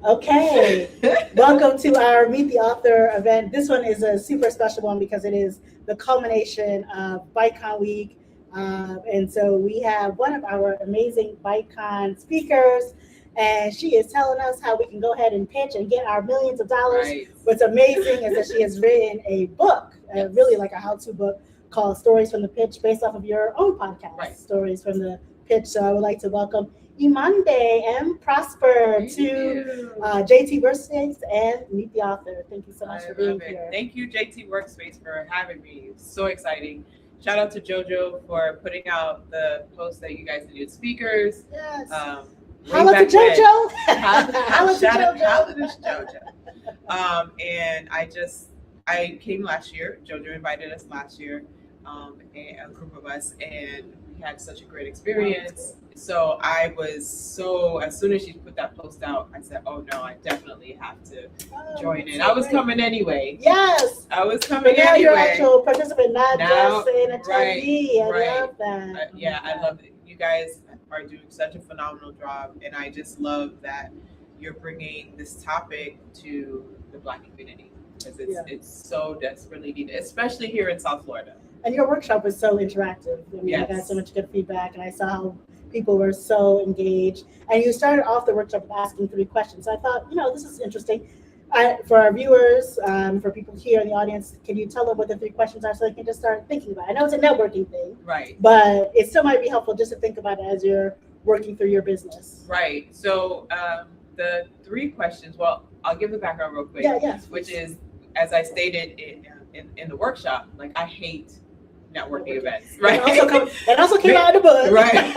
Okay, welcome to our Meet the Author event. This one is a super special one because it is the culmination of BiteCon week. And so we have one of our amazing BiteCon speakers, and she is telling us how we can go ahead and pitch and get our millions of dollars. Right. What's amazing is that she has written a book, really like a how-to book called Stories from the Pitch, based off of your own podcast, Right. Stories from the Pitch. So I would like to welcome Emonde M Prosper to JT Workspace and Meet the Author. Thank you so much for being here. Thank you, JT Workspace, for having me. It's so exciting. Shout out to JoJo for putting out the post that you guys needed speakers. Yes. Holla to JoJo. Holla to JoJo. And I came last year. JoJo invited us last year, a group of us, and we had such a great experience. So as soon as she put that post out, I said, oh no, I definitely have to join in. I was coming anyway. Yes. I was coming now anyway. You're an actual participant, not just an attendee. Right. I love that. I love it. You guys are doing such a phenomenal job, and I just love that you're bringing this topic to the Black community, because it's so desperately needed, especially here in South Florida. And your workshop was so interactive. I mean, I got so much good feedback, and I saw how people were so engaged. And you started off the workshop with asking 3 questions. So I thought, this is interesting. For our viewers, for people here in the audience, can you tell them what the 3 questions are so they can just start thinking about it? I know it's a networking thing, right? But it still might be helpful just to think about it as you're working through your business. Right. So the 3 questions, well, I'll give the background real quick. Yes. Which is, as I stated in the workshop, like, I hate networking events, right? That also came out of the book. Right.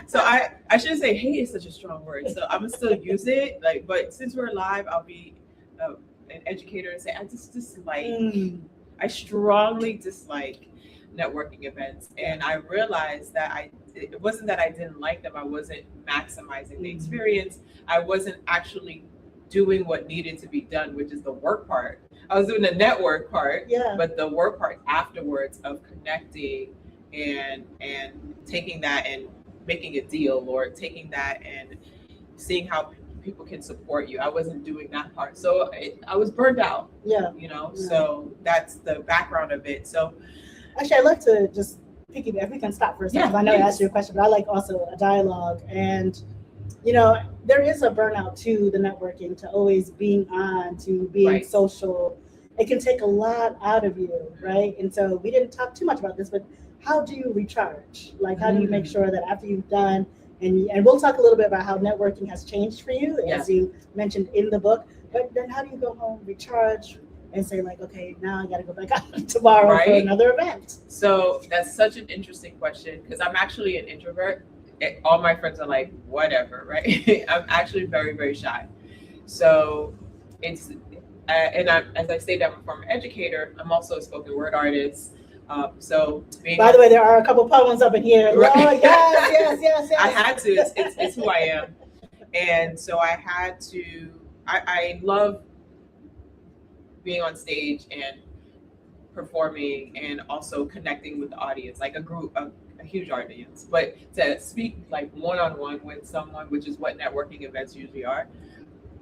So I shouldn't say hate is such a strong word. So I'm gonna still use it. But since we're live, I'll be an educator and say I just dislike. I strongly dislike networking events, and I realized that it wasn't that I didn't like them. I wasn't maximizing the experience. I wasn't actually doing what needed to be done, which is the work part. I was doing the network part, but the work part afterwards of connecting and taking that and making a deal, or taking that and seeing how people can support you. I wasn't doing that part. So I was burned out. So that's the background of it. So actually, I'd like to just piggyback. We can stop for a second. I know I asked you a question, but I like also a dialogue. And there is a burnout to the networking, to always being on, to being social. It can take a lot out of you, right? And so we didn't talk too much about this, but how do you recharge? Like, how do you make sure that after you've done, and we'll talk a little bit about how networking has changed for you, as you mentioned in the book, but then how do you go home, recharge, and say, like, okay, now I got to go back out tomorrow for another event? So that's such an interesting question, because I'm actually an introvert. All my friends are like, whatever, right? I'm actually very, very shy. So it's, and as I stated, I'm a former educator. I'm also a spoken word artist. So by the way, there are a couple poems up in here. Right. Oh, yes. I had to. It's who I am. And so I had to. I love being on stage and performing, and also connecting with the audience, like a group of a huge audience. But to speak like one-on-one with someone, which is what networking events usually are.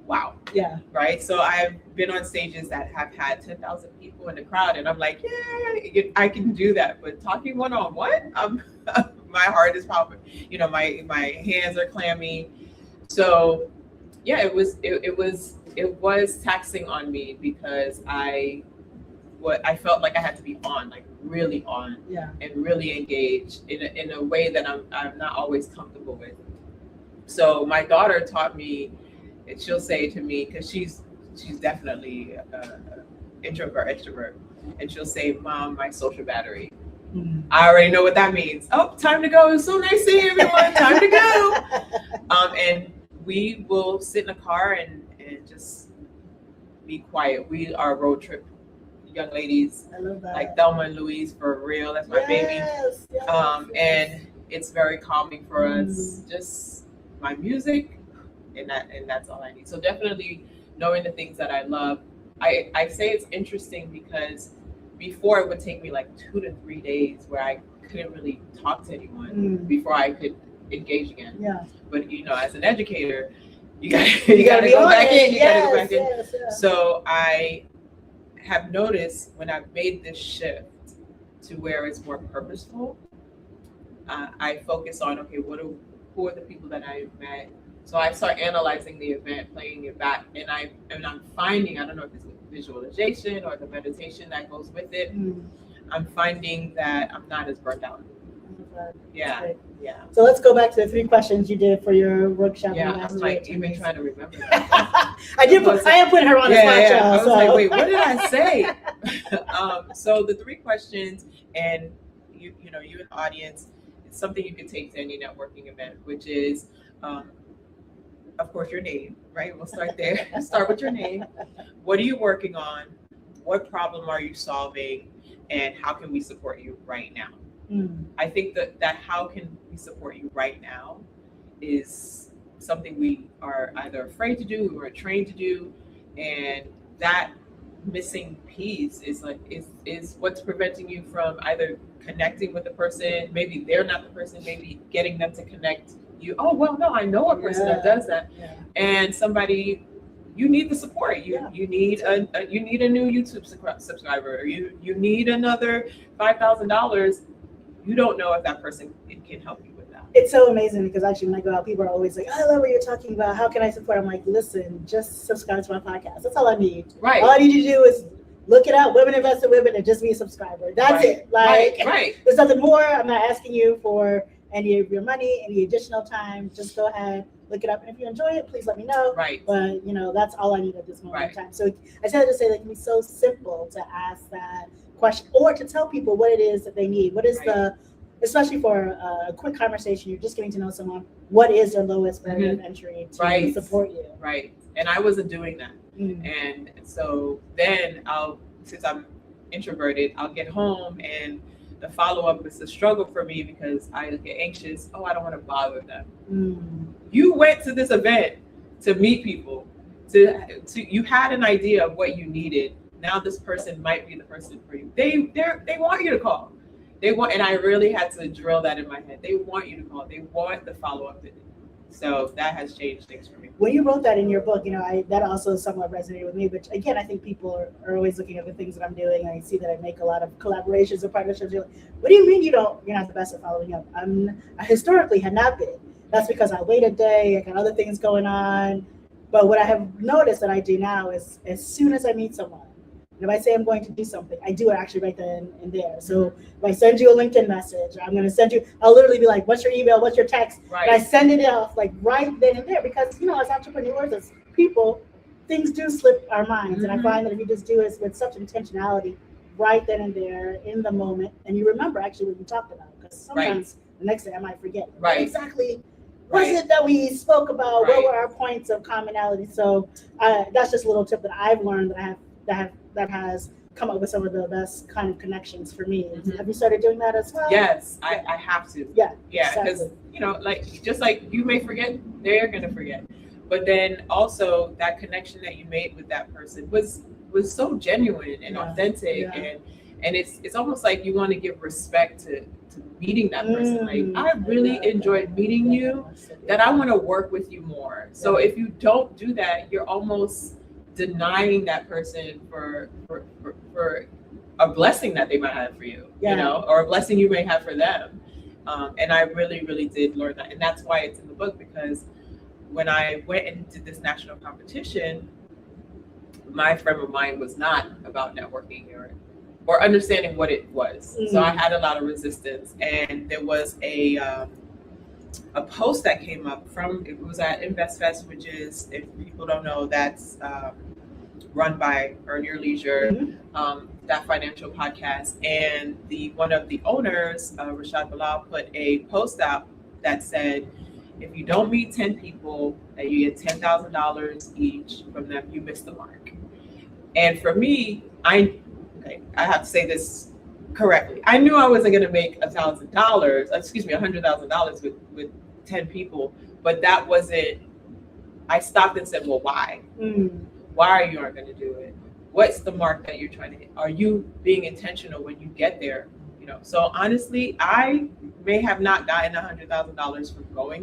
Wow. Yeah. Right. So I've been on stages that have had 10,000 people in the crowd, and I'm like, yeah, I can do that. But talking one-on-one, my heart is popping. My hands are clammy. So yeah, it was taxing on me, because I felt like I had to be on, like really on, and really engaged in a way that I'm not always comfortable with. So my daughter taught me. And she'll say to me, because she's definitely introvert, extrovert, and she'll say, "Mom, my social battery." I already know what that means. Oh, time to go. It's so nice seeing everyone. Time to go. And we will sit in a car and just be quiet. We are road trip young ladies. I love that. Like Thelma and Louise, for real. That's my baby. Yes. And it's very calming for us. Just my music. And that's all I need. So definitely knowing the things that I love. I say it's interesting because before it would take me like 2 to 3 days where I couldn't really talk to anyone before I could engage again. Yeah. But as an educator, you gotta go back in. You gotta go back in. Yes. So I have noticed when I've made this shift to where it's more purposeful, I focus on, okay, who are the people that I met? So I start analyzing the event, playing it back, and I'm finding, I don't know if it's visualization or the meditation that goes with it. I'm finding that I'm not as burnt out. Yeah. So let's go back to the 3 questions you did for your workshop. Yeah, I'm like even trying to remember that. I am putting her on the spot, yeah. I was so. like, wait, what did I say? So the 3 questions, and you know, you an audience, it's something you can take to any networking event, which is, of course, your name, right? We'll start there. Start with your name. What are you working on? What problem are you solving? And how can we support you right now? I think that how can we support you right now is something we are either afraid to do, we weren't trained to do, and that missing piece is what's preventing you from either connecting with the person, maybe they're not the person, maybe getting them to connect you. Oh, well, no, I know a person that does that, and somebody. You need the support. You need you need a new YouTube subscriber. You need another $5,000. You don't know if that person can help you with that. It's so amazing because actually when I go out, people are always like, I love what you're talking about. How can I support? I'm like, listen, just subscribe to my podcast. That's all I need. Right. All I need you to do is look it up, Women Invest in Women, and just be a subscriber. That's it. Like, there's nothing more. I'm not asking you for any of your money, any additional time. Just go ahead, look it up. And if you enjoy it, please let me know. Right. But, that's all I need at this moment in time. So I tend to say that it can be so simple to ask that question or to tell people what it is that they need. What is especially for a quick conversation, you're just getting to know someone, what is their lowest barrier of entry to support you? Right. And I wasn't doing that. And so then since I'm introverted, I'll get home and the follow-up is a struggle for me because I get anxious. Oh, I don't want to bother them. You went to this event to meet people, you had an idea of what you needed. Now this person might be the person for you. They want you to call. And I really had to drill that in my head. They want you to call. They want the follow-up. So that has changed things for me. When you wrote that in your book, that also somewhat resonated with me. But again, I think people are always looking at the things that I'm doing. And I see that I make a lot of collaborations and partnerships. You're like, what do you mean you're not the best at following up? I historically had not been. That's because I wait a day. I got other things going on. But what I have noticed that I do now is as soon as I meet someone, and if I say I'm going to do something, I do it actually right then and there. So if I send you a LinkedIn message, I'm going to send you, I'll literally be like, what's your email? What's your text? Right. And I send it off like right then and there because, as entrepreneurs, as people, things do slip our minds. And I find that if you just do it with such intentionality right then and there in the moment, and you remember actually what you talked about, because sometimes the next day I might forget. What exactly was it that we spoke about? What were our points of commonality? So that's just a little tip that I've learned that has come up with some of the best kind of connections for me. Have you started doing that as well? Yes, I have to. Yeah, because just like you may forget, they're gonna forget. But then also that connection that you made with that person was so genuine and authentic, and it's almost like you want to give respect to meeting that person. Like, I really enjoyed meeting you, that I want to work with you more. So if you don't do that, you're almost denying that person for a blessing that they might have for you, or a blessing you may have for them. And I really, really did learn that. And that's why it's in the book, because when I went into this national competition, my frame of mind was not about networking or understanding what it was. So I had a lot of resistance. And there was a post that came up it was at InvestFest, which is, if people don't know, that's run by Earn Your Leisure, that financial podcast. And one of the owners, Rashad Bilal, put a post out that said, if you don't meet 10 people that you get $10,000 each from them, you missed the mark. And for me, I have to say this correctly. I knew I wasn't going to make $100,000 with 10 people, but that wasn't. I stopped and said, well, why? Why are you aren't going to do it? What's the mark that you're trying to hit? Are you being intentional when you get there? So honestly, I may have not gotten $100,000 from going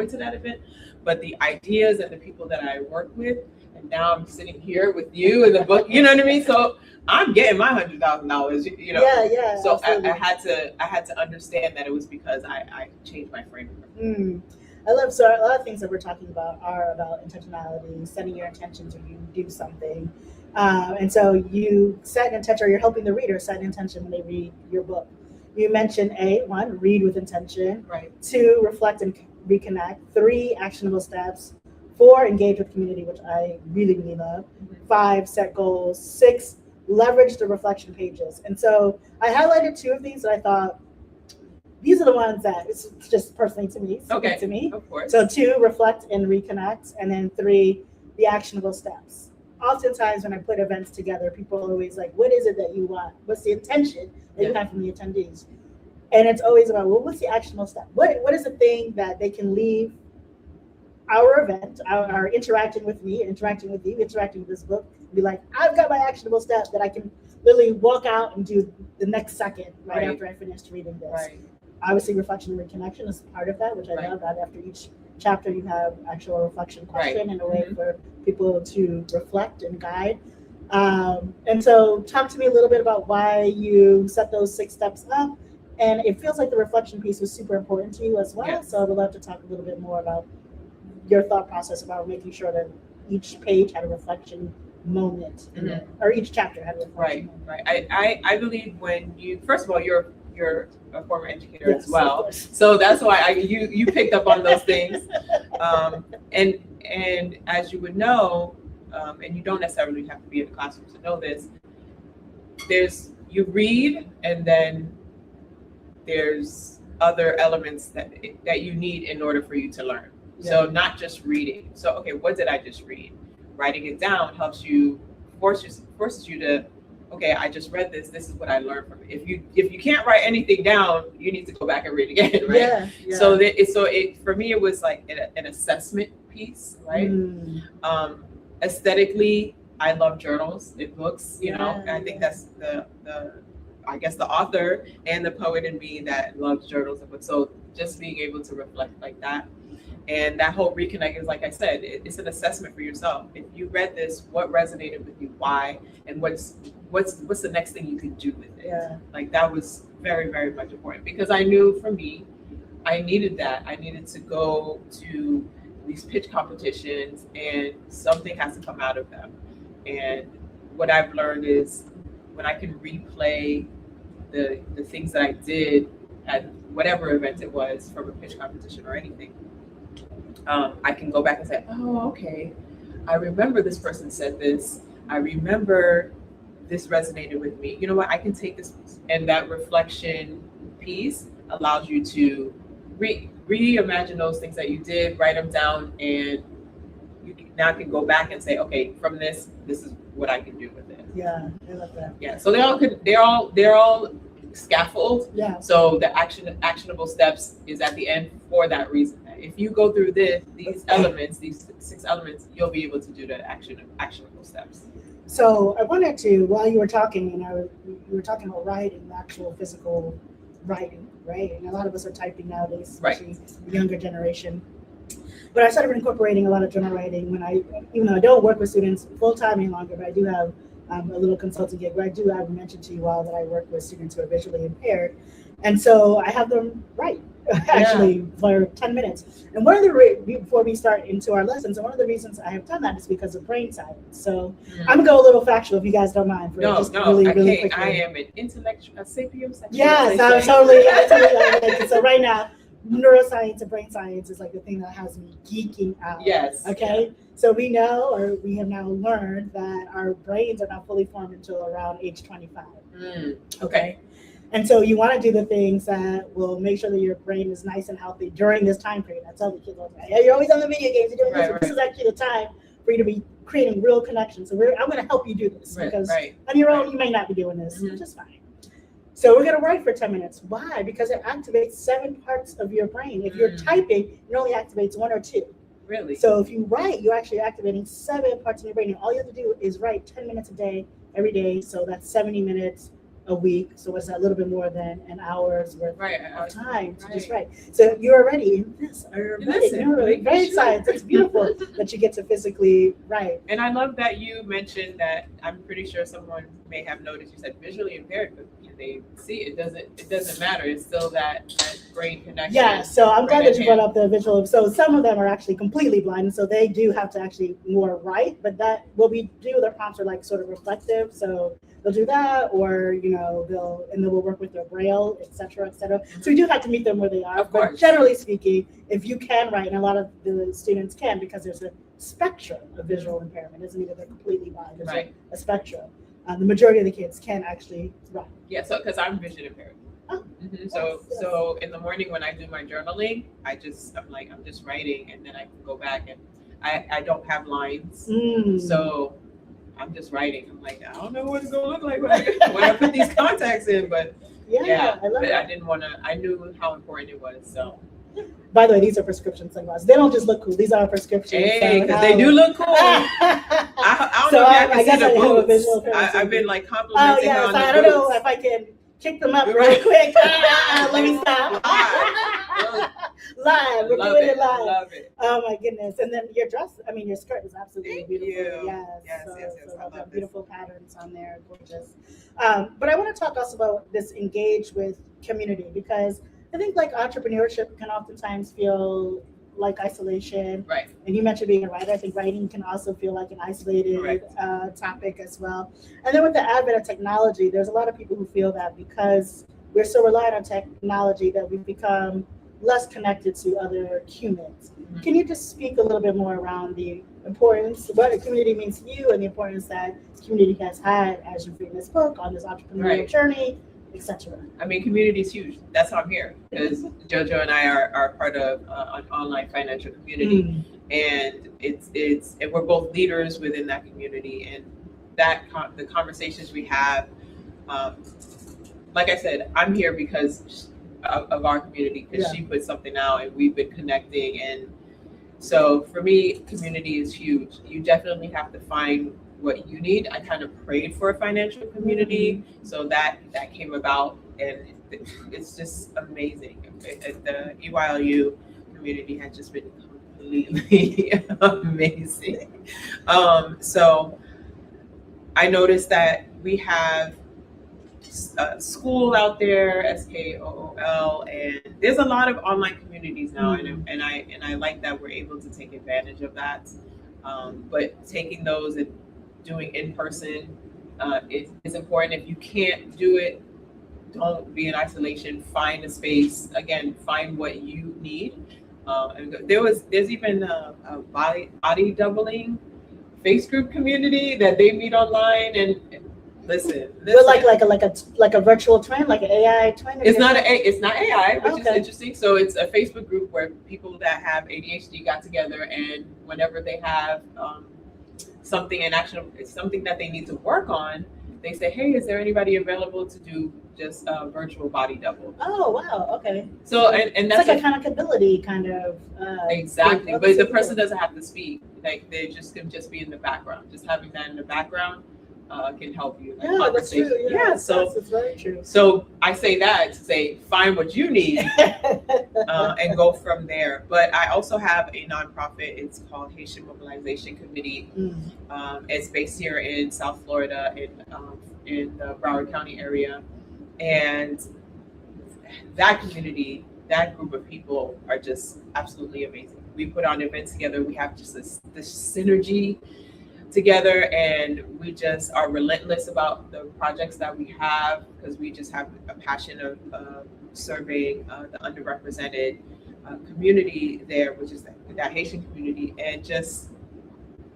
to that event, but the ideas and the people that I work with, and now I'm sitting here with you in the book, you know what I mean? So I'm getting my $100,000, Yeah. So I had to understand that it was because I changed my framework. I love, so a lot of things that we're talking about are about intentionality, setting your intentions when you do something. And so you set an intention, or you're helping the reader set an intention when they read your book. You mentioned one, read with intention. Right. 2, reflect and reconnect. 3, actionable steps. 4, engage with community, which I really, really love. 5, set goals. 6, leverage the reflection pages. And so I highlighted 2 of these that I thought, these are the ones that it's just personally to me. Okay. To me. Of course. So 2, reflect and reconnect, and then 3, the actionable steps. Oftentimes when I put events together, people are always like, what is it that you want? What's the intention that you have from the attendees? And it's always about, well, what's the actionable step? What is the thing that they can leave our event, our interacting with me, interacting with you, interacting with this book, be like, I've got my actionable step that I can literally walk out and do the next second right after I finished reading this. Right. Obviously, reflection and reconnection is part of that, which I love. That after each chapter, you have actual reflection question and a way for people to reflect and guide. And so, talk to me a little bit about why you set those 6 steps up. And it feels like the reflection piece was super important to you as well. Yes. So, I would love to talk a little bit more about your thought process about making sure that each page had a reflection moment, or each chapter had a reflection moment. Right. I believe when you, first of all, you're a former educator as well, so that's why you picked up on those things, and as you would know, and you don't necessarily have to be in the classroom to know this, you read, and then there's other elements that you need in order for you to learn. So not just reading. So okay, what did I just read? Writing it down helps you, forces you to, okay, I just read this. This is what I learned from it. If you can't write anything down, you need to go back and read again, right? Yeah. So for me, it was like an assessment piece, right? Aesthetically, I love journals and books. And I think that's the I guess the author and the poet in me that loves journals and books. So just being able to reflect like that. And that whole reconnect is, like I said, it's an assessment for yourself. If you read this, what resonated with you, why, and what's the next thing you can do with it? Yeah. Like that was very, very much important, because I knew for me, I needed that. I needed to go to these pitch competitions, and something has to come out of them. And what I've learned is when I can replay the things that I did at whatever event it was, from a pitch competition or anything, I can go back and say, oh, okay, I remember this person said this. I remember this resonated with me. You know what? I can take this, and that reflection piece allows you to reimagine those things that you did, write them down, and you now can go back and say, okay, from this is what I can do with it. Yeah, I love that. Yeah, so they're all scaffold. Yeah. So the actionable steps is at the end for that reason. If you go through these elements, these 6 elements, you'll be able to do the actionable steps. So I wanted to, while you were talking, you were talking about writing, the actual physical writing, right? And a lot of us are typing nowadays, especially the younger generation. But I started incorporating a lot of journal writing even though I don't work with students full time any longer, but I do have a little consulting gig where I mentioned to you all that I work with students who are visually impaired. And so I have them write actually for 10 minutes. And one of the before we start into our lessons, and one of the reasons I have done that is because of brain science. So I'm gonna go a little factual if you guys don't mind. Really quickly. I am an intellectual, a sapio. Yes, I'm totally. So right now, neuroscience and brain science is like the thing that has me geeking out. Yes. Okay. Yeah. So we know, or we have now learned, that our brains are not fully formed until around age 25. Okay. And so you want to do the things that will make sure that your brain is nice and healthy during this time period. I tell the kids all the time, you're always on the video games. You're doing this. This is actually the time for you to be creating real connections. So I'm going to help you do this because on your own, you may not be doing this, which is fine. So we're going to write for 10 minutes. Why? Because it activates 7 parts of your brain. If you're typing, it only activates 1 or 2. Really? So if you write, you're actually activating 7 parts of your brain. And all you have to do is write 10 minutes a day, every day. So that's 70 minutes a week. So it's a little bit more than an hour's worth Right. of time to just write. So you're already in this. You're very excited. It's beautiful that you get to physically write. And I love that you mentioned that. I'm pretty sure someone may have noticed you said visually impaired, but can they see? It doesn't matter. It's still that brain connection. Yeah, so I'm glad that you brought up the visual. So some of them are actually completely blind, so they do have to actually more write. But that what we do, their prompts are like sort of reflective. So they'll do that, or then we'll work with their braille, et cetera, et cetera. So we do have to meet them where they are. Of course. But generally speaking, if you can write, and a lot of the students can, because there's a spectrum of visual impairment. It doesn't mean that they're completely blind. There's a spectrum. The majority of the kids can actually write. Yeah, so because I'm vision impaired. Oh, So in the morning when I do my journaling, I'm just writing, and then I can go back and I don't have lines, so I'm just writing. I'm like, I don't know what it's gonna look like when I put these contacts in, but I love it. I didn't want to. I knew how important it was. So, by the way, these are prescription sunglasses. They don't just look cool. These are prescriptions. Hey, because they do look cool. I don't know if I can see the boots. I've been like complimenting her on the I boots. don't know if I can kick them up really quick. Let me stop. Live. We're doing it live. Love it. Oh my goodness. And then your dress, your skirt is absolutely beautiful. Yes. So I love beautiful patterns on there. Gorgeous. But I want to talk also about this engage with community, because I think like entrepreneurship can oftentimes feel like isolation. Right. And you mentioned being a writer. I think writing can also feel like an isolated topic as well. And then with the advent of technology, there's a lot of people who feel that because we're so reliant on technology that we've become less connected to other humans. Mm-hmm. Can you just speak a little bit more around the importance, what a community means to you, and the importance that community has had as you've written this book on this entrepreneurial journey, etc.? Community is huge. That's how I'm here, because JoJo and I are part of an online financial community, and and we're both leaders within that community, and the conversations we have. Like I said, I'm here because of our community, because she put something out and we've been connecting, and so for me, community is huge. You definitely have to find what you need. I kind of prayed for a financial community, so that came about, and it's just amazing. The EYLU community has just been completely amazing. So I noticed that we have school out there, SKOOL, and there's a lot of online communities now, and I like that we're able to take advantage of that. But taking those and doing in person is important. If you can't do it, don't be in isolation. Find a space. Again, find what you need. And there's even a body doubling face group community that they meet online, and listen. Like a virtual twin, like an AI twin. It's not AI, which is interesting. So it's a Facebook group where people that have ADHD got together, and whenever they have something in action, it's something that they need to work on, they say, hey, is there anybody available to do just a virtual body double? Oh, wow. Okay. So, and that's like a accountability kind of. Exactly. But the person doesn't have to speak. Like they can just be in the background. Just having that in the background can help you. Like that's true. So that's very true. So I say that to say, find what you need and go from there. But I also have a nonprofit. It's called Haitian Mobilization Committee. It's based here in South Florida, in the Broward County area. And that community, that group of people are just absolutely amazing. We put on events together. We have just this synergy together, and we just are relentless about the projects that we have, because we just have a passion of surveying the underrepresented community there, which is that Haitian community. And just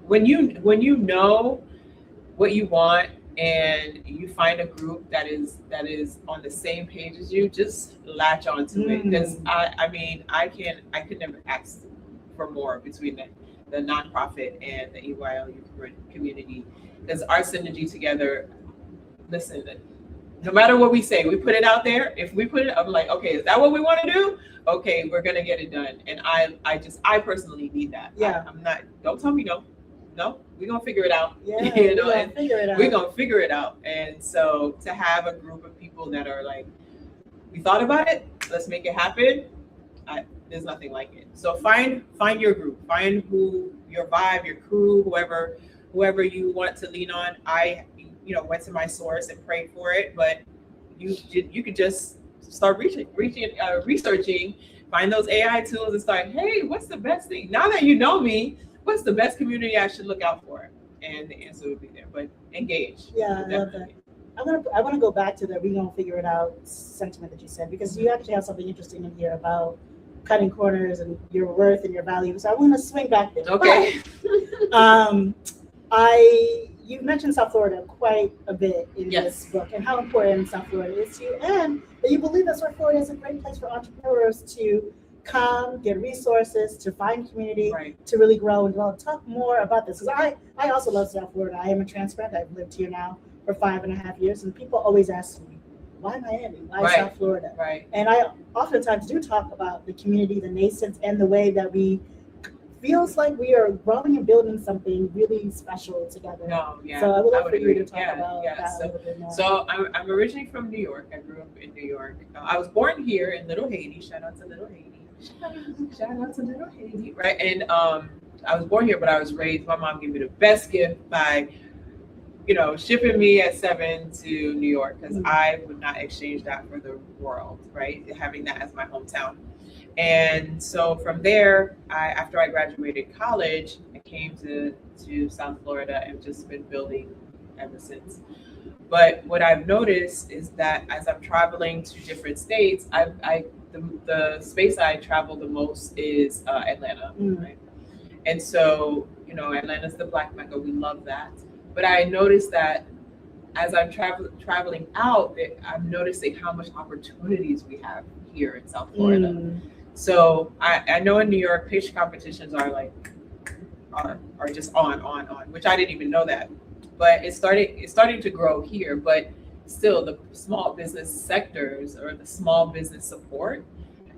when you know what you want, and you find a group that is on the same page as you, just latch onto it. Because I could never ask for more between the nonprofit and the EYLU community, because our synergy together. Listen, no matter what we say, we put it out there. If we put it, I'm like, okay, is that what we want to do? Okay, we're gonna get it done. And I personally need that. Yeah. I'm not. Don't tell me no. no, we're gonna figure it out. Yeah, You know, and figure it out. we're gonna figure it out. And so to have a group of people that are like, we thought about it, let's make it happen. There's nothing like it. So find your group, find who your vibe, your crew, whoever you want to lean on. I, went to my source and prayed for it, but you could just start researching, find those AI tools and start, hey, what's the best thing? Now that you know me, what's the best community I should look out for? And the answer would be there. But engage. Yeah, I love that. I want to go back to the "we gonna figure it out" sentiment that you said, because you actually have something interesting in here about cutting corners and your worth and your value. So I want to swing back there. Okay. But, you mentioned South Florida quite a bit in this book, and how important South Florida is to you, and that you believe that South Florida is a great place for entrepreneurs to come, get resources, to find community, to really grow and develop. Talk more about this, because I also love South Florida. I am a transplant. I've lived here now for 5.5 years, and people always ask me, why Miami? Why South Florida? Right. And I oftentimes do talk about the community, the nascence, and the way that we feels like we are growing and building something really special together. So I would love for you to talk about that a little bit more. So I'm originally from New York. I grew up in New York. I was born here in Little Haiti. Shout out to Little Haiti. Right. And I was born here, but I was raised. My mom gave me the best gift by shipping me at 7 to New York, because I would not exchange that for the world, right? Having that as my hometown. And so from there, after I graduated college, I came to South Florida and just been building ever since. But what I've noticed is that as I'm traveling to different states, the space I travel the most is Atlanta, right? And so, Atlanta's the Black Mecca. We love that. But I noticed that as I'm traveling out, I'm noticing how much opportunities we have here in South Florida. So I know in New York, pitch competitions are just on, which I didn't even know that. But it's starting to grow here. But still, the small business sectors or the small business support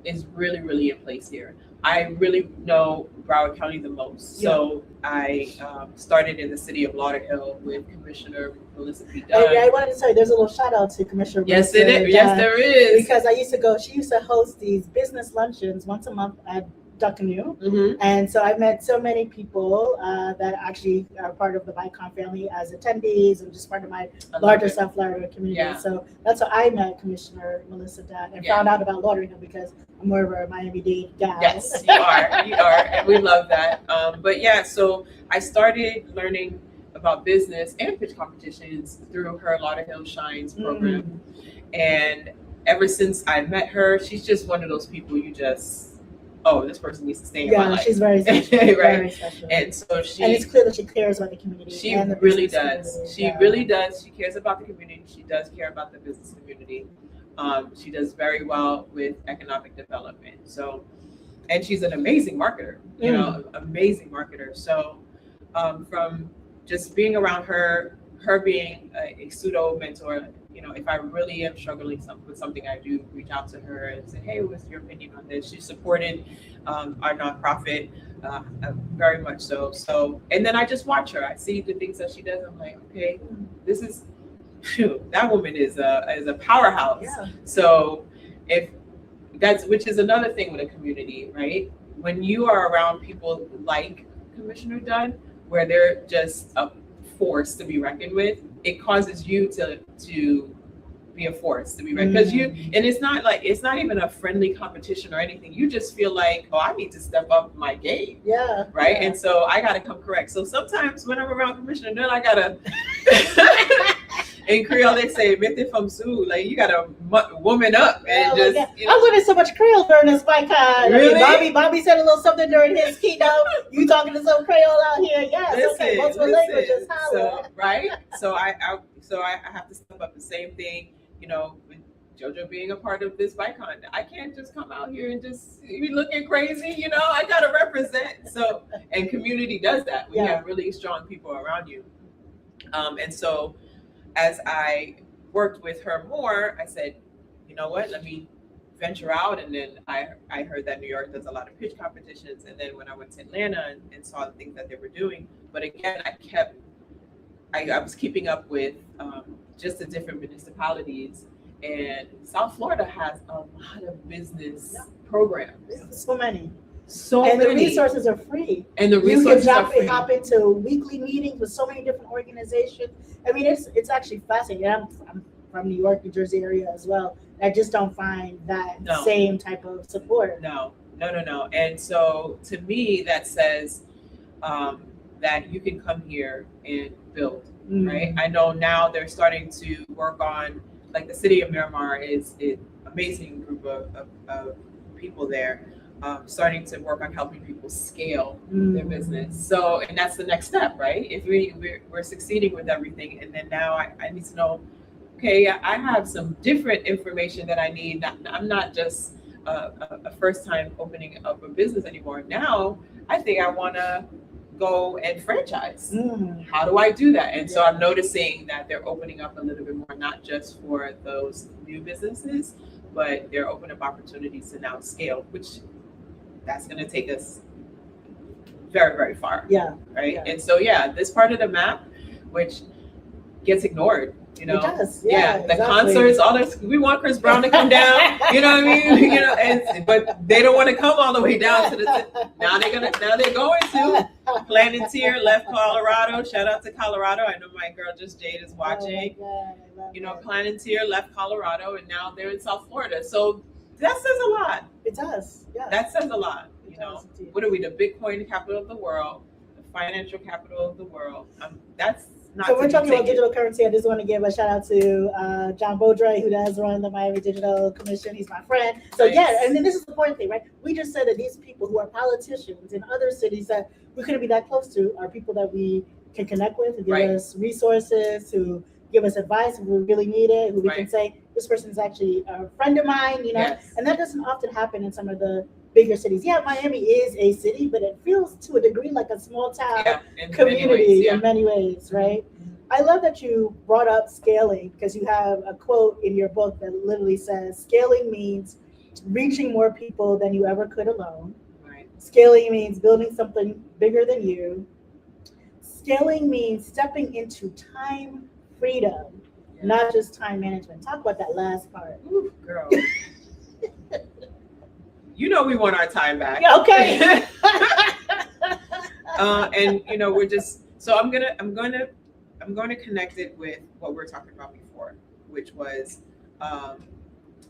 is really, really in place here. I really know Broward County the most. So I started in the city of Lauderhill with Commissioner Melissa P. Dunn. I wanted to tell you, there's a little shout out to Commissioner Yes, Melissa. it is. Yes, there is. Because she used to host these business luncheons once a month at Duckanoo. And so I met so many people that actually are part of the Vicon family as attendees and just part of my larger South Florida community. So that's how I met Commissioner Melissa Dunn and found out about Lauderhill, because I'm more of a Miami-Dade gal. Yes, you are, and we love that. So I started learning about business and pitch competitions through her Lauderhill Shines program. And ever since I met her, she's just one of those people you just, this person needs to stay in my life. She's very special. Right. Very special. And so and it's clear that she cares about the community. She and the really business does. community. She really does. She cares about the community. She does care about the business community. She does very well with economic development. So, and she's an amazing marketer, amazing marketer. So from just being around her being a pseudo mentor, if I really am struggling with something, I do reach out to her and say, hey, what's your opinion on this? She supported our nonprofit very much so. So, and then I just watch her. I see the things that she does. I'm like, okay, this is, that woman is a powerhouse. Yeah. So which is another thing with a community, right? When you are around people like Commissioner Dunn, where they're just a force to be reckoned with, it causes you to be a force to be reckoned, because and it's not even a friendly competition or anything. You just feel like, I need to step up my game. Yeah. Right. Yeah. And so I gotta come correct. So sometimes when I'm around Commissioner Dunn, I gotta in Creole they say "Mete from Sue," like you gotta woman up and I'm learning so much Creole during this Vicon. Really? Bobby said a little something during his keynote. You talking to some Creole out here? Yes. Okay. Multiple languages. So right. So I have to step up the same thing. With JoJo being a part of this Vicon, I can't just come out here and just be looking crazy. I gotta represent. So, and community does that. We have really strong people around you. And so, as I worked with her more, I said, you know what? Let me venture out, and then I heard that New York does a lot of pitch competitions, and then when I went to Atlanta and saw the things that they were doing, but again, I was keeping up with just the different municipalities, and South Florida has a lot of business programs. So many. And the resources are free. And the resources are free. You can hop into weekly meetings with so many different organizations. I mean, it's actually fascinating. I'm from New York, New Jersey area as well. I just don't find that same type of support. No. And so to me, that says that you can come here and build, right? I know now they're starting to work on, like the city of Miramar is an amazing group of people there, starting to work on helping people scale their business. So, and that's the next step, right? If we're succeeding with everything, and then now I need to know, okay, I have some different information that I need. I'm not just a first time opening up a business anymore. Now I think I want to go and franchise. How do I do that? And so I'm noticing that they're opening up a little bit more, not just for those new businesses, but they're opening up opportunities to now scale, which that's going to take us very, very far. Right. And so, this part of the map, which gets ignored, you know, it does. The concerts, all this, we want Chris Brown to come down, you know what I mean? But they don't want to come all the way down to now they're going to Planetier left Colorado. Shout out to Colorado. I know my girl Just Jade is watching. Planetier left Colorado, and now they're in South Florida. So that says a lot. It does. Yeah. That says a lot. You know, what are we? The Bitcoin capital of the world, the financial capital of the world. That's not. So we're talking about digital currency. I just want to give a shout out to John Beaudry, who does run the Miami Digital Commission. He's my friend. So and then this is the important thing, right? We just said that these people who are politicians in other cities that we couldn't be that close to are people that we can connect with, who give us resources, who give us advice if we really need it, who we can say, this person is actually a friend of mine, you know, and that doesn't often happen in some of the bigger cities. Miami is a city, but it feels to a degree like a small town community in many ways, right? I love that you brought up scaling, because you have a quote in your book that literally says, scaling means reaching more people than you ever could alone. Scaling means building something bigger than you. Scaling means stepping into time freedom, not just time management. Talk about that last part. Ooh, girl. You know we want our time back. Okay. And you know we're just so I'm going to connect it with what we were talking about before, which was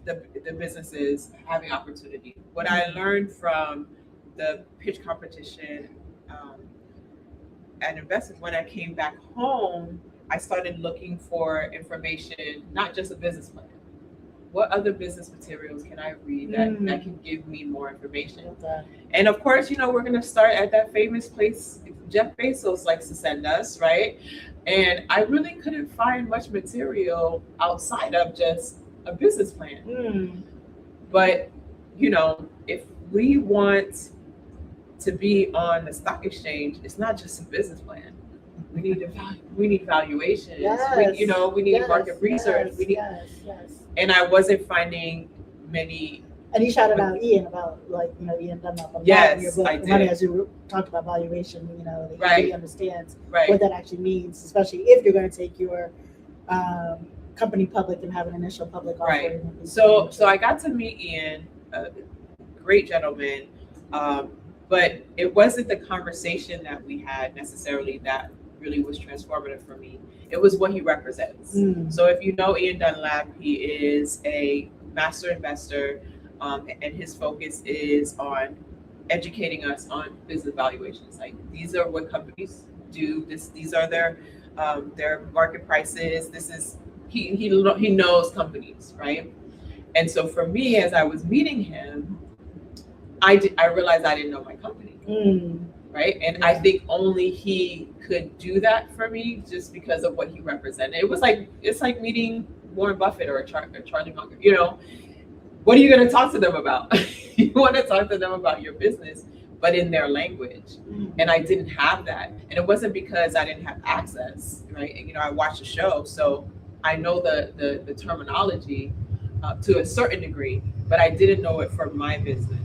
the businesses having opportunity. What I learned from the pitch competition at Investors, when I came back home, I started looking for information, not just a business plan. What other business materials can I read that can give me more information? And of course, you know, we're going to start at that famous place Jeff Bezos likes to send us, right? And I really couldn't find much material outside of just a business plan. But, you know, if we want to be on the stock exchange, it's not just a business plan. We need valuations. We need market research. And I wasn't finding many. And you shouted out Ian about Ian Dunlap. Yes, I did. As you talked about valuation, you know, that he really understands what that actually means, especially if you're going to take your company public and have an initial public offering. So I got to meet Ian, a great gentleman, but it wasn't the conversation that we had necessarily that really was transformative for me. It was what he represents. So if you know Ian Dunlap, he is a master investor, and his focus is on educating us on business valuations. Like, these are what companies do. These are their market prices. This is he knows companies, right? And so for me, as I was meeting him, I realized I didn't know my company. Right. And I think only he could do that for me just because of what he represented. It's like meeting Warren Buffett or Charlie Munger. You know, what are you going to talk to them about? You want to talk to them about your business, but in their language. And I didn't have that. And it wasn't because I didn't have access. Right. And, you know, I watched the show, so I know the terminology to a certain degree, but I didn't know it for my business.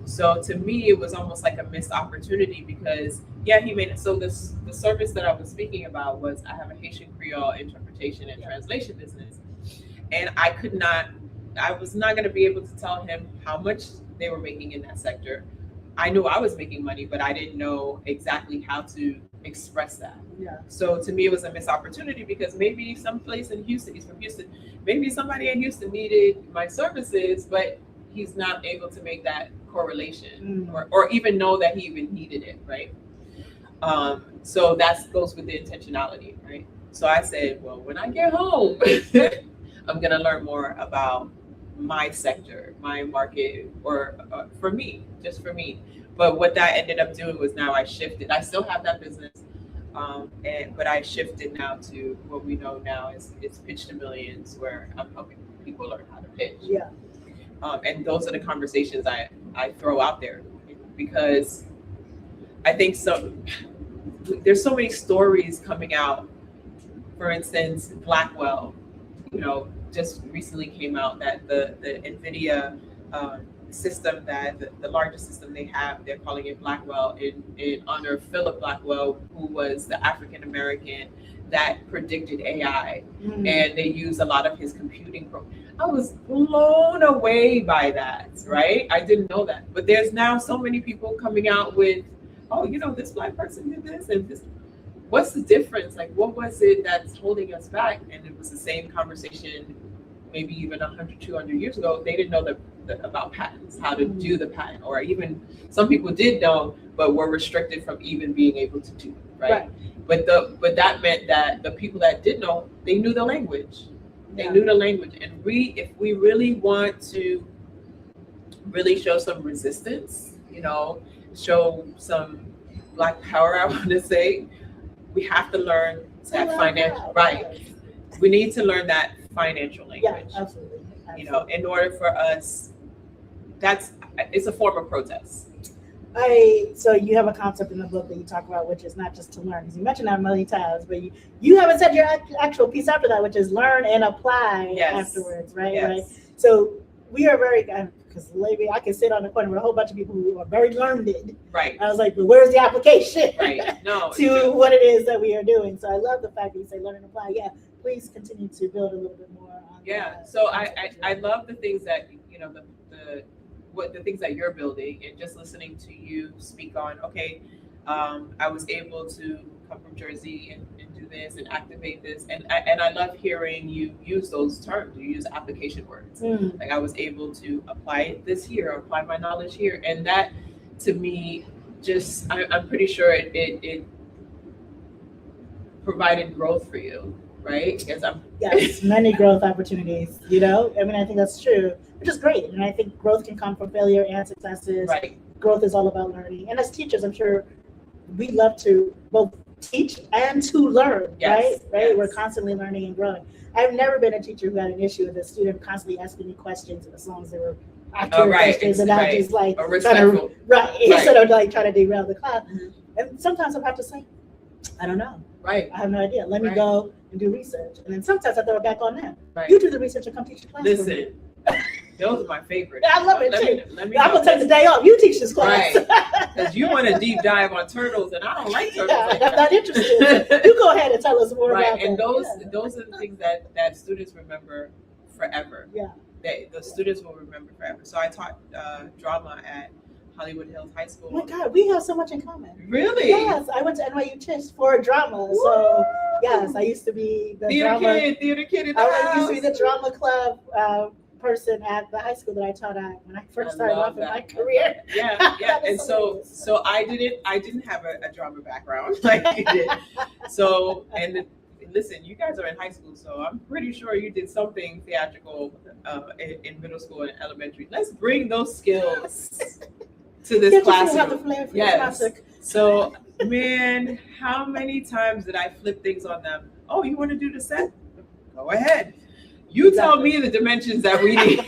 So to me, it was almost like a missed opportunity because yeah, he made it. So this the service that I was speaking about was I have a Haitian Creole interpretation and translation business, and I was not going to be able to tell him how much they were making in that sector. I knew I was making money, but I didn't know exactly how to express that. Yeah. So to me, it was a missed opportunity because maybe someplace in Houston, he's from Houston, maybe somebody in Houston needed my services, but he's not able to make that correlation or even know that he even needed it, right? So that goes with the intentionality, right? So I said, well, when I get home, I'm gonna learn more about my sector, my market, or for me, just for me. But what that ended up doing was now I shifted. I still have that business, but I shifted now to what we know now is Pitch to Millions, where I'm helping people learn how to pitch. Yeah. And those are the conversations I throw out there because I think there's so many stories coming out. For instance, Blackwell, just recently came out that the NVIDIA system, that the largest system they have, they're calling it Blackwell in honor of Philip Blackwell, who was the African American that predicted AI, and they use a lot of his computing I was blown away by that, right? I didn't know that, but there's now so many people coming out with, oh, this Black person did this and this. What's the difference? Like, what was it that's holding us back? And it was the same conversation, maybe even 100, 200 years ago. They didn't know about patents, how to do the patent, or even some people did know, but were restricted from even being able to do it, right? But that meant that the people that did know, they knew the language. They knew the language. And if we really want to really show some resistance, show some Black power, I want to say, we have to learn that financial, right? We need to learn that financial language. Yeah, absolutely. In order for us, it's a form of protest. So you have a concept in the book that you talk about, which is not just to learn, because you mentioned that a million times, but you haven't said your actual piece after that, which is learn and apply afterwards, right? Yes. Right. So we are very, because maybe I can sit on the corner with a whole bunch of people who are very learned. Right. I was like, but where's the application? Right. No. to what it is that we are doing. So I love the fact that you say learn and apply. Yeah. Please continue to build a little bit more on that. So I love the things that the things that you're building, and just listening to you speak on. Okay, I was able to come from Jersey and do this and activate this, and I love hearing you use those terms. You use application words. Like I was able to apply this here, apply my knowledge here, and that to me, I'm pretty sure it provided growth for you, right? Yes, many growth opportunities. I think that's true, which is great. And I think growth can come from failure and successes. Right. Growth is all about learning. And as teachers, I'm sure we love to both teach and to learn, Yes. right? Yes. We're constantly learning and growing. I've never been a teacher who had an issue with a student constantly asking me questions, and as long as they were accurate questions and not just like respectful. Instead of like trying to derail the class. And sometimes I have to say, I don't know. Right. I have no idea. Let me go and do research. And then sometimes I throw it back on them. Right. You do the research and come teach the class. Listen, those are my favorite. I love it too. Let me I'm going to take the day off. You teach this class. Right. Because you want to deep dive on turtles, and I don't like turtles. I'm not interested. You go ahead and tell us more about and that. those are the things that students remember forever. Yeah. The students will remember forever. So I taught drama at Hollywood Hills High School. Oh my God, we have so much in common. Really? Yes, I went to NYU Tisch for drama. So yes, I used to be the theater drama kid in the I house. used to be the drama club person at the high school that I taught at when I first started off in my career. Yeah. And so I didn't have a drama background like you did. So listen, you guys are in high school, so I'm pretty sure you did something theatrical in middle school and elementary. Let's bring those skills to this classroom. Yes. So, man, how many times did I flip things on them? Oh, you want to do the set? Go ahead. You tell me the dimensions that we need.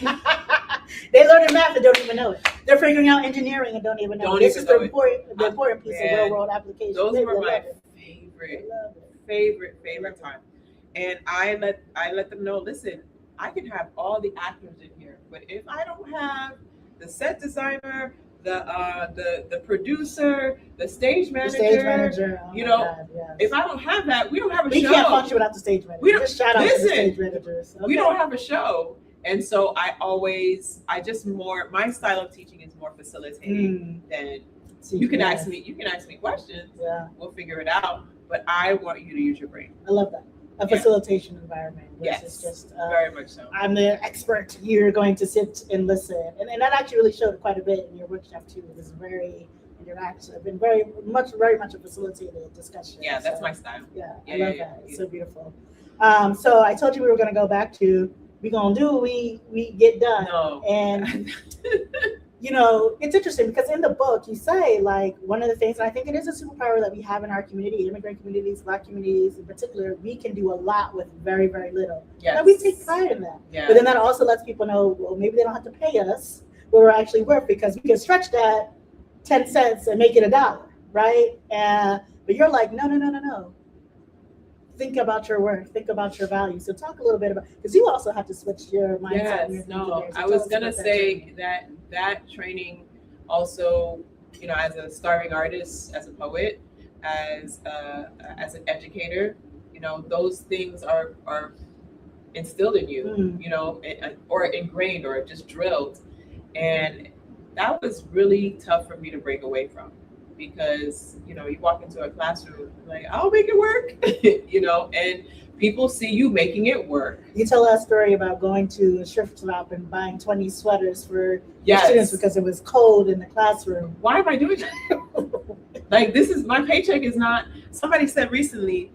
They learn in math and don't even know it. They're figuring out engineering and don't even know it. This is the important piece of real world application. Those were my favorite time. And I let them know, listen, I can have all the actors in here, but if I don't have the set designer, the producer, the stage manager, oh you my know, God, yes. if I don't have that, we don't have a We show. can't function without the stage manager. We don't, just shout out to the stage managers. Okay. We don't have a show. And so my style of teaching is more facilitating than you can ask me questions. Yeah. We'll figure it out. But I want you to use your brain. I love that. A facilitation environment. Yes, just very much so. I'm the expert. You're going to sit and listen. And that actually really showed quite a bit in your workshop too. It was very interactive and very much a facilitated discussion. Yeah, that's my style. Yeah, I love that. It's so beautiful. So I told you we were going to go back to we're going to do what we get done. No. And you know, it's interesting because in the book you say like one of the things, and I think it is a superpower that we have in our community, immigrant communities, Black communities in particular, we can do a lot with very, very little. Yes. And we take pride in that. Yeah. But then that also lets people know, well, maybe they don't have to pay us what we're actually worth because we can stretch that 10 cents and make it $1, right? But you're like, no. Think about your worth. Think about your value. So talk a little bit about, because you also have to switch your mindset. Yes, no, I was gonna say that training also, you know, as a starving artist, as a poet, as an educator, you know, those things are instilled in you, you know, or ingrained or just drilled, and that was really tough for me to break away from. Because, you know, you walk into a classroom like, I'll make it work, you know, and people see you making it work. You tell that story about going to a thrift shop and buying 20 sweaters for students because it was cold in the classroom. Why am I doing that? Like, my paycheck is not, somebody said recently,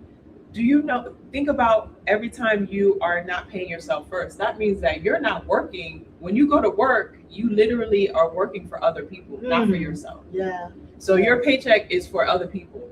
think about every time you are not paying yourself first. That means that you're not working. When you go to work, you literally are working for other people, not for yourself. Yeah. So your paycheck is for other people.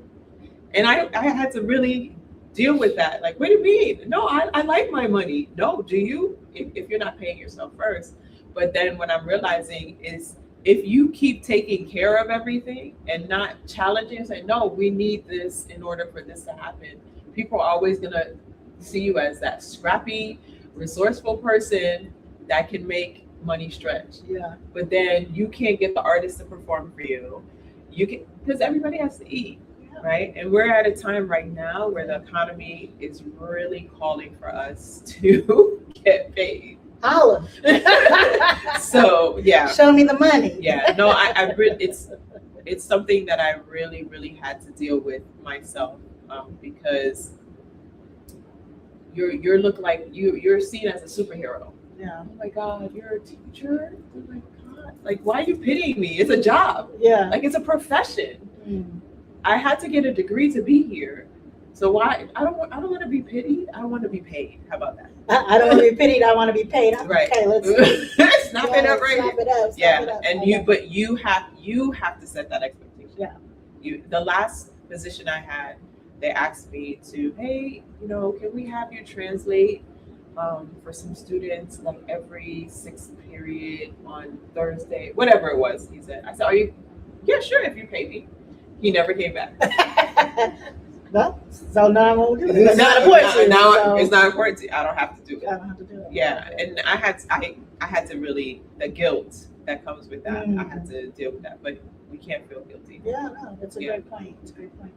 And I had to really deal with that. Like, what do you mean? No, I like my money. No, do you? If you're not paying yourself first. But then what I'm realizing is if you keep taking care of everything and not challenging and say, no, we need this in order for this to happen, people are always going to see you as that scrappy, resourceful person that can make money stretch. Yeah. But then you can't get the artist to perform for you. You can, because everybody has to eat, right? And we're at a time right now where the economy is really calling for us to get paid. Holla. So yeah. Show me the money. Yeah. No, I really, it's something that I really, really had to deal with myself, because you're look like you're seen as a superhero. Yeah. Oh my God, you're a teacher. Oh my God, like why are you pitying me? It's a job. Yeah. Like it's a profession. I had to get a degree to be here. So why? I don't want to be pitied. I want to be paid. How about that? I don't want to be pitied. I want to be paid. Right. Okay, let's snap it up right snap it up. Yeah. It up. And you have to set that expectation. Yeah. The last position I had, they asked me to, hey, can we have you translate for some students like every 6th period on Thursday, whatever it was. He said, I said, are you? Yeah, sure, if you pay me. He never came back. Well, so now I won't do it. It's not important. It's not important to you. I don't have to do it. I don't have to do it. Yeah, and I had to really, the guilt that comes with that. I had to deal with that, but we can't feel guilty. Yeah, no, it's a great point. It's a great point.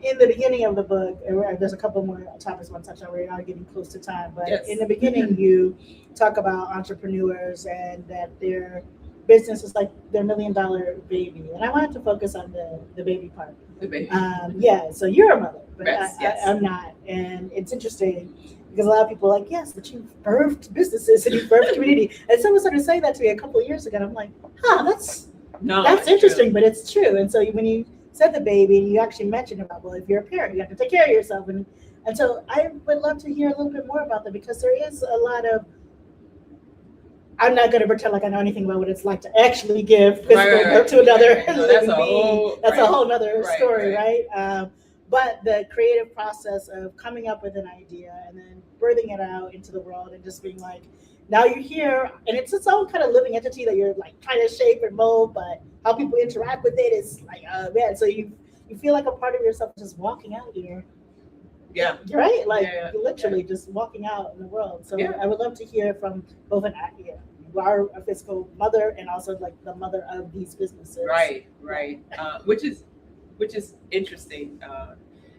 In the beginning of the book, there's a couple more topics I want to touch on. We're not getting close to time, but in the beginning, you talk about entrepreneurs and that their business is like their $1 million baby. And I wanted to focus on the baby part. The baby. Yeah, so you're a mother, but yes. I'm not. And it's interesting because a lot of people are like, yes, but you've birthed businesses and you've birthed community. And someone started saying that to me a couple of years ago. And I'm like, that's interesting, true. But it's true. And so when you said the baby, you actually mentioned about, well, if you're a parent, you have to take care of yourself. And so I would love to hear a little bit more about that because there is a lot of, I'm not going to pretend like I know anything about what it's like to actually give physical birth to another living being. That's a whole nother story, right? But the creative process of coming up with an idea and then birthing it out into the world and just being like, now you're here, and it's its own kind of living entity that you're like trying to shape and mold, but how people interact with it is like, man. So you feel like a part of yourself just walking out here Yeah. Right? Like Yeah. literally just walking out in the world. So Yeah. I would love to hear from both you are a physical mother and also like the mother of these businesses. Right. Which is interesting.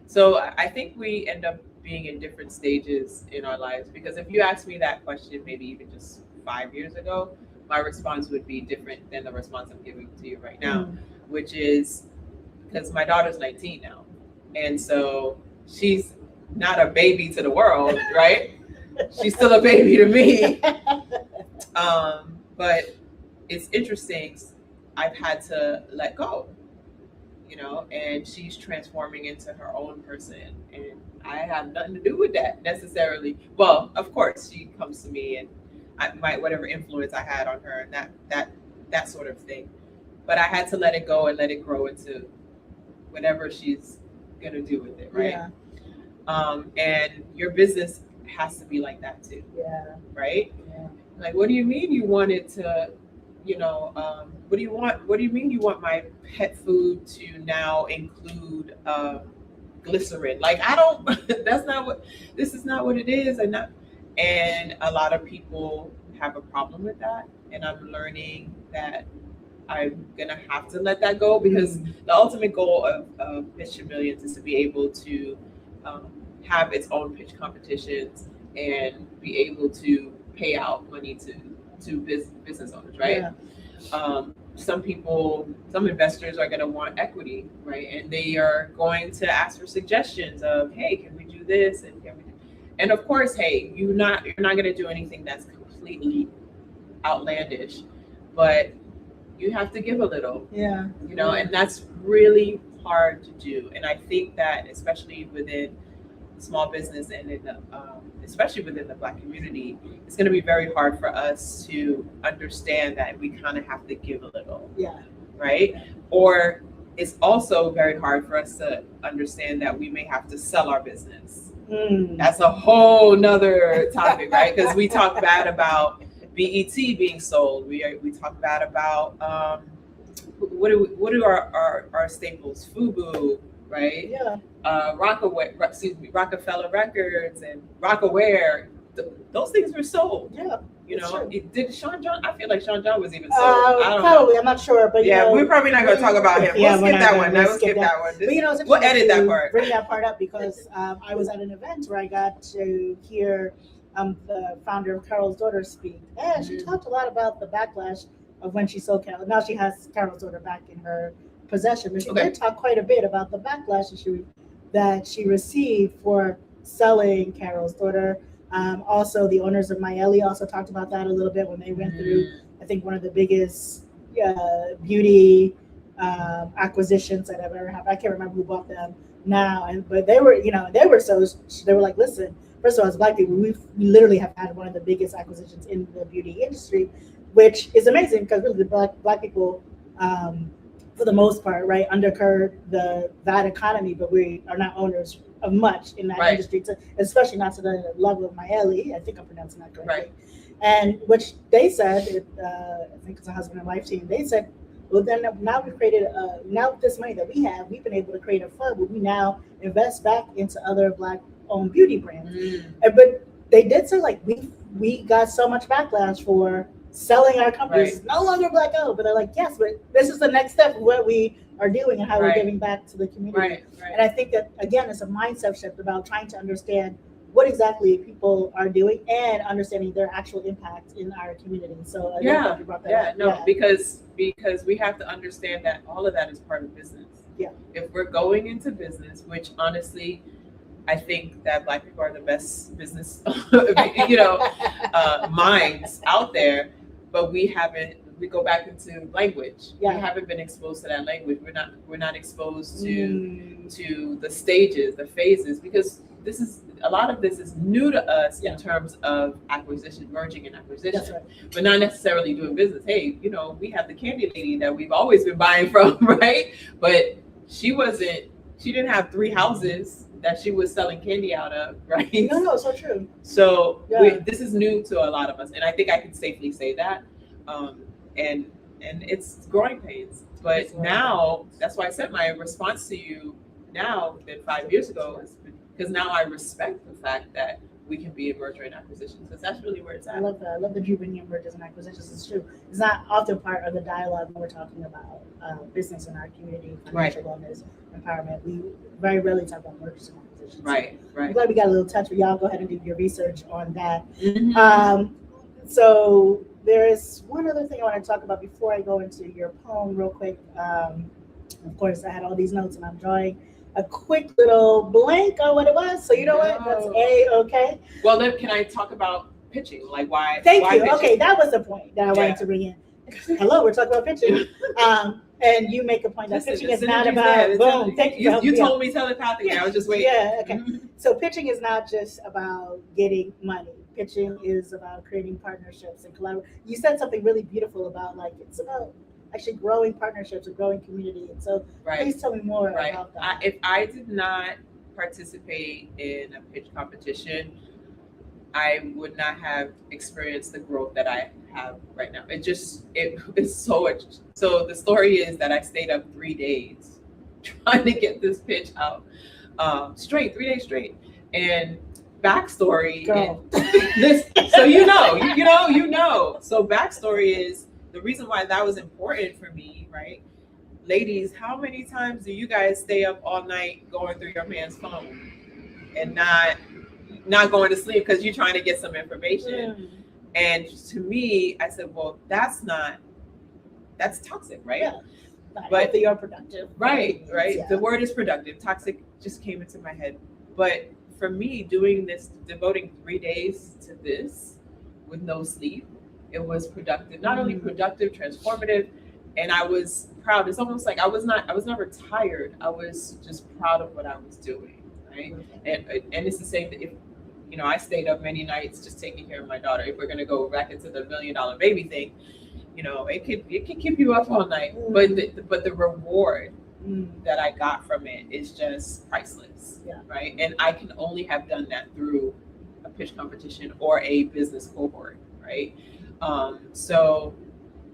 So I think we end up being in different stages in our lives, because if you asked me that question maybe even just 5 years ago, my response would be different than the response I'm giving to you right now, which is because my daughter's 19 now, and so she's not a baby to the world, right? She's still a baby to me. But it's interesting. I've had to let go, and she's transforming into her own person, and I have nothing to do with that necessarily. Well, of course, she comes to me, and whatever influence I had on her, and that sort of thing. But I had to let it go and let it grow into whatever she's gonna do with it, right? Yeah. And your business has to be like that too. Yeah. Right? Yeah. Like, what do you mean you want it to, what do you want? What do you mean you want my pet food to now include glycerin? Like, I don't. This is not what it is, and a lot of people have a problem with that, and I'm learning that I'm gonna have to let that go, because the ultimate goal of Pitch to Millions is to be able to have its own pitch competitions and be able to pay out money to business owners, right? Yeah. Some investors are going to want equity, right? And they are going to ask for suggestions of, hey, can we do this? And of course, hey, you're not going to do anything that's completely outlandish, but you have to give a little. Yeah. And that's really hard to do. And I think that especially within small business and especially within the Black community, it's going to be very hard for us to understand that we kind of have to give a little. Yeah. Right? Or it's also very hard for us to understand that we may have to sell our business. That's a whole nother topic, right? Because we talk bad about BET being sold. We talk bad about what do our staples? FUBU, right? Yeah. Rockefeller Records and Rockaware. Those things were sold. Yeah. Did Sean John? I feel like Sean John was even sold. I don't probably. know. I'm not sure, but we're probably not going to talk about him. We'll skip that one. We'll skip that one. But we'll edit that part. Bring that part up because I was at an event where I got to hear the founder of Carol's Daughter speak, and she talked a lot about the backlash of when she sold Carol. Now she has Carol's Daughter back in her possession, but she did talk quite a bit about the backlash that she received for selling Carol's Daughter. Also, the owners of Miele also talked about that a little bit when they went through, I think, one of the biggest beauty acquisitions that I've ever had. I can't remember who bought them now, but they were like, listen, first of all, as Black people, we literally have had one of the biggest acquisitions in the beauty industry, which is amazing because really the Black people, for the most part, right, undergird that economy, but we are not owners of much in that industry, especially not to the level of Miele. I think I'm pronouncing that correctly. Right. And which they said, I think it's a husband and wife team, they said, well, then now we've created, now with this money that we have, we've been able to create a fund where we now invest back into other Black-owned beauty brands. But they did say, like, we got so much backlash for selling our companies. It's no longer Black-owned, but they're like, yes, but this is the next step of what we are doing and how we're giving back to the community. And I think that, again, it's a mindset shift about trying to understand what exactly people are doing and understanding their actual impact in our community. So I love that you brought that up. Because we have to understand that all of that is part of business. Yeah. If we're going into business, which honestly, I think that Black people are the best business, minds out there, but we go back into language. Yeah. We haven't been exposed to that language. We're not exposed to the stages, the phases, because a lot of this is new to us in terms of merging and acquisition. That's right. But not necessarily doing business. Hey, we have the candy lady that we've always been buying from, right? But she didn't have 3 houses that she was selling candy out of, right? No, so true. So this is new to a lot of us, and I think I can safely say that. And it's growing pains. But now, that's why I said my response to you now than 5 years ago is because now I respect the fact that we can be a merger and acquisition, because that's really where it's I at. love that. I love that you bring in mergers and acquisitions. It's true. It's not often part of the dialogue when we're talking about business in our community, financial wellness, empowerment. We very rarely talk about mergers and acquisitions. Right. I'm glad we got a little touch, but y'all go ahead and do your research on that. Mm-hmm. So there is one other thing I want to talk about before I go into your poem real quick. Of course, I had all these notes and I'm drawing a quick little blank on what it was. So you know what? That's okay. Well, then can I talk about pitching? Like why? Thank why you. pitching? Okay, that was the point that I wanted to bring in. Hello, we're talking about pitching. And you make a point that pitching is not about boom. Thank you. You told me telepathically. I was just waiting. Yeah. Okay. So pitching is not just about getting money. Pitching is about creating partnerships and collaboration. You said something really beautiful about like it's about actually growing partnerships and growing community. And so please tell me more about that. If I did not participate in a pitch competition, I would not have experienced the growth that I have right now. It is so much. So the story is that I stayed up 3 days trying to get this pitch out straight, 3 days straight. And backstory, so you know. So backstory is the reason why that was important for me, right? Ladies, how many times do you guys stay up all night going through your man's phone and not going to sleep because you're trying to get some information? And to me, I said, well, that's toxic, right? Yeah. But they are productive. Right. Yeah. The word is productive. Toxic just came into my head. But for me, doing this, devoting 3 days to this with no sleep, it was productive. Not only productive, transformative, and I was proud. It's almost like I was never tired. I was just proud of what I was doing, right? And it's the same. If I stayed up many nights just taking care of my daughter. If we're gonna go back into the $1 million baby thing, it can keep you up all night. But the reward that I got from it is just priceless, right? And I can only have done that through a pitch competition or a business cohort, right? So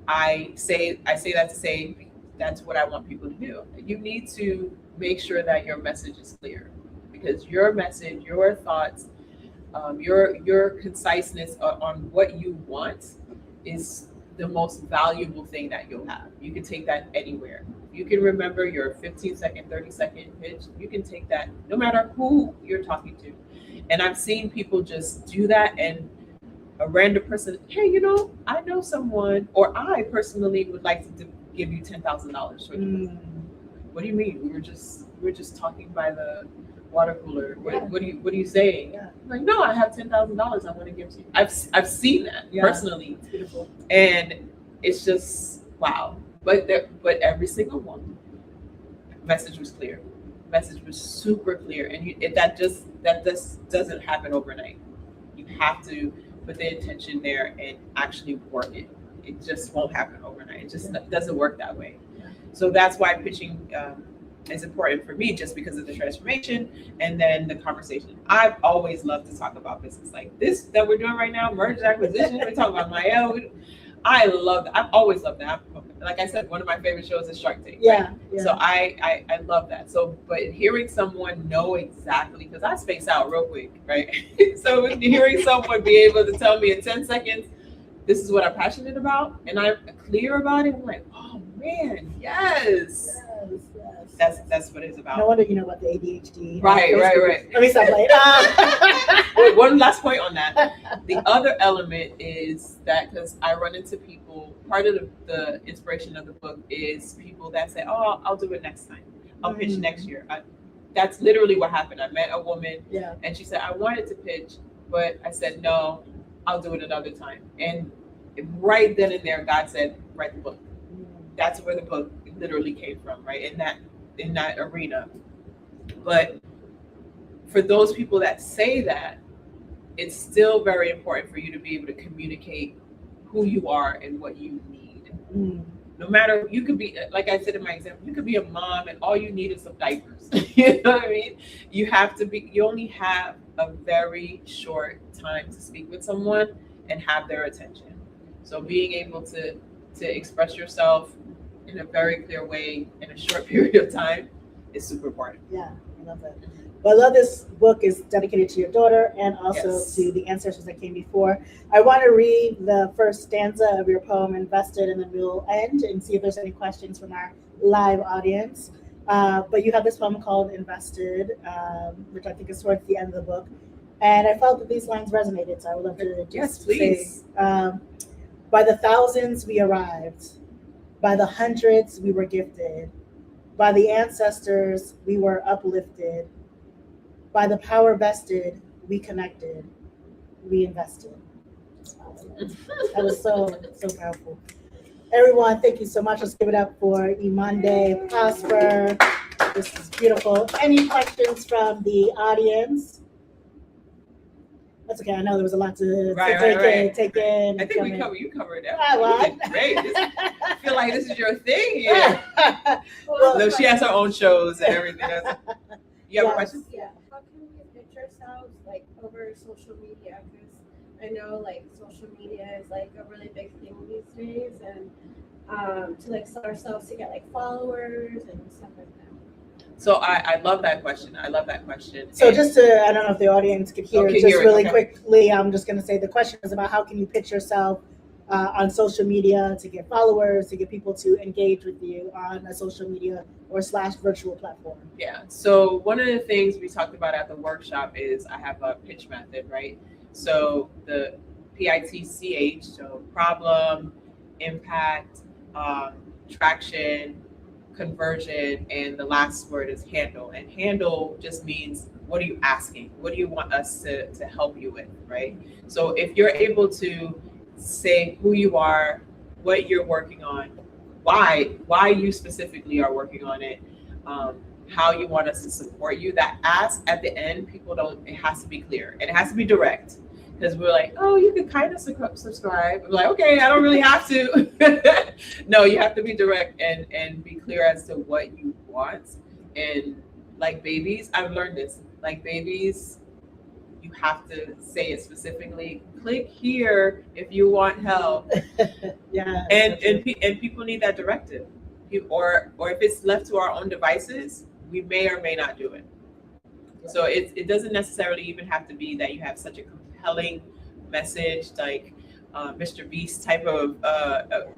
I say that to say that's what I want people to do. You need to make sure that your message is clear, because your message, your thoughts, your conciseness on what you want is the most valuable thing that you'll have. You can take that anywhere. You can remember your 15-second, 30-second pitch. You can take that no matter who you're talking to. And I've seen people just do that, and a random person, hey, I know someone, or I personally would like to give you $10,000 for the book. What do you mean? We were just talking by the water cooler. What are you saying? Yeah. Like, no, I have $10,000 I want to give to you. I've seen that personally. It's beautiful. And it's just wow. But every single one, message was clear. Message was super clear, and that just doesn't happen overnight. You have to put the intention there and actually work it. It just won't happen overnight. It just doesn't work that way. Yeah. So that's why pitching is important for me, just because of the transformation and then the conversation. I've always loved to talk about business like this that we're doing right now, mergers, acquisitions. We're talking about I love that. I've always loved that. Like I said, one of my favorite shows is Shark Tank. Yeah. So I love that. So, but hearing someone know exactly, because I space out real quick, right? So hearing someone be able to tell me in 10 seconds, this is what I'm passionate about, and I'm clear about it, I'm like, oh man, yes. That's what it's about. No wonder you know about the ADHD. Right. Let me stop playing. Wait, one last point on that. The other element is that, because I run into people, part of the inspiration of the book is people that say, oh, I'll do it next time. I'll pitch next year. That's literally what happened. I met a woman and she said, I wanted to pitch, but I said, no, I'll do it another time. And right then and there, God said, write the book. That's where the book literally came from, right? In that arena. But for those people that say that, it's still very important for you to be able to communicate who you are and what you need. No matter, you could be, like I said in my example, you could be a mom and all you need is some diapers. You know what I mean? You only have a very short time to speak with someone and have their attention. So being able to express yourself in a very clear way in a short period of time is super important. Yeah, I love that. But I love this book is dedicated to your daughter and also Yes. to the ancestors that came before. I want to read the first stanza of your poem, Invested, and then we'll end and see if there's any questions from our live audience. But you have this poem called Invested, which I think is towards the end of the book. And I felt that these lines resonated, so I would love to just Yes, please. say, by the thousands we arrived, by the hundreds we were gifted, by the ancestors we were uplifted, by the power vested we connected, we invested. That was so powerful. Everyone, thank you so much. Let's give it up for Emonde Prosper. This is beautiful. Any questions from the audience? That's okay. I know there was a lot to take in. I think you covered it. Well, You did great. I feel like this is your thing here. No, she has her own shows and everything. You have a question? Yeah. How can we picture ourselves like over social media? Because I know like social media is like a really big thing these days, and to like sell ourselves to get like followers and stuff like that. So I love that question. So just to, I don't know if the audience could hear, really quickly, I'm just going to say the question is about how can you pitch yourself on social media to get followers, to get people to engage with you on a social media or / virtual platform. Yeah. So one of the things we talked about at the workshop is I have a pitch method, right? So the PITCH, so problem, impact, traction, conversion, and the last word is handle. And handle just means, what are you asking? What do you want us to help you with, right? So if you're able to say who you are, what you're working on, why you specifically are working on it, how you want us to support you, that ask at the end, people don't, it has to be clear and it has to be direct. Because we're like, oh, you could kind of subscribe. I'm like, okay, I don't really have to. No, you have to be direct and be clear as to what you want. And like babies, I've learned this. Like babies, you have to say it specifically. Click here if you want help. Yeah. And people need that directive. Or if it's left to our own devices, we may or may not do it. So it doesn't necessarily even have to be that you have such a compelling message like Mr. Beast type of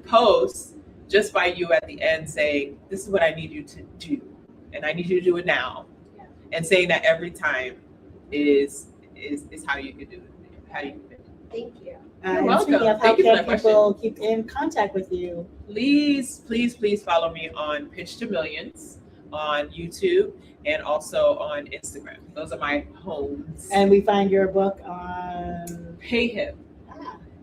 post, just by you at the end saying, this is what I need you to do, and I need you to do it now. Yeah. And saying that every time is how you can do it. How you can do it. Thank you. You're welcome. How Thank you for can that people keep in contact with you? Please follow me on Pitch to Millions on YouTube and also on Instagram. Those are my homes. And we find your book on Payhip.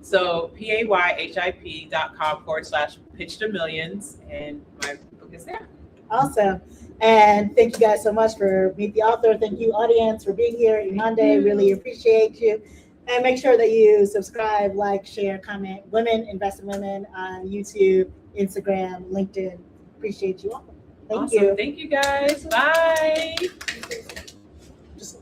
So payhip.com/pitch to millions, and my book is there. Awesome. And thank you guys so much for Meet the Author. Thank you, audience, for being here. Emonde, really appreciate you. And make sure that you subscribe, like, share, comment. Women Invest in Women on YouTube, Instagram, LinkedIn. Appreciate you all. Thank you. Thank you guys. Bye. Just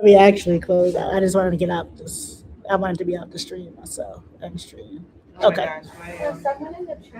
we actually closed out. I just wanted to get out this. I wanted to be out the stream myself. I'm streaming. Oh my Okay. gosh, So someone in the chat